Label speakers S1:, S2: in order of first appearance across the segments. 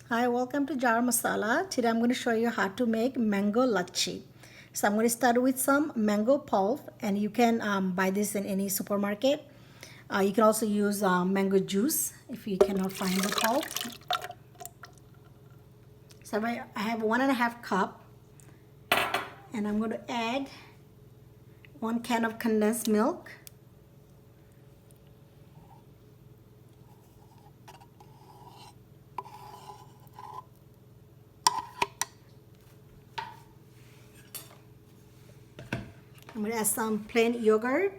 S1: Hi, welcome to Jar Masala. Today I'm going to show you how to make mango lassi. So I'm going to start with some mango pulp, and you can buy this in any supermarket. You can also use mango juice if you cannot find the pulp. So I have 1.5 cup, and I'm going to add 1 can of condensed milk. I'm going to add some plain yogurt.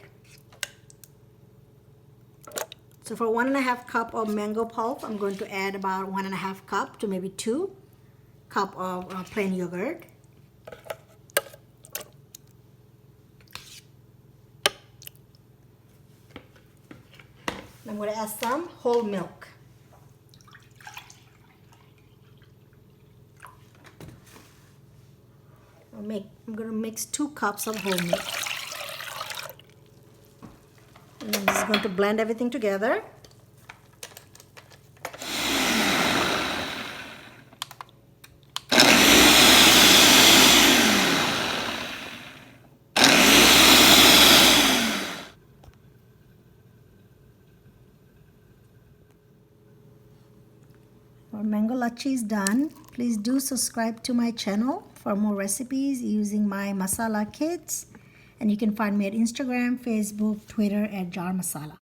S1: So for 1.5 cup of mango pulp, I'm going to add about 1.5 cup to maybe 2 cup of plain yogurt. I'm going to add some whole milk. I'm going to mix 2 cups of whole milk. And I'm just going to blend everything together. Our mango lassi is done. Please do subscribe to my channel for more recipes using my masala kits. And you can find me at Instagram, Facebook, Twitter at Jar Masala.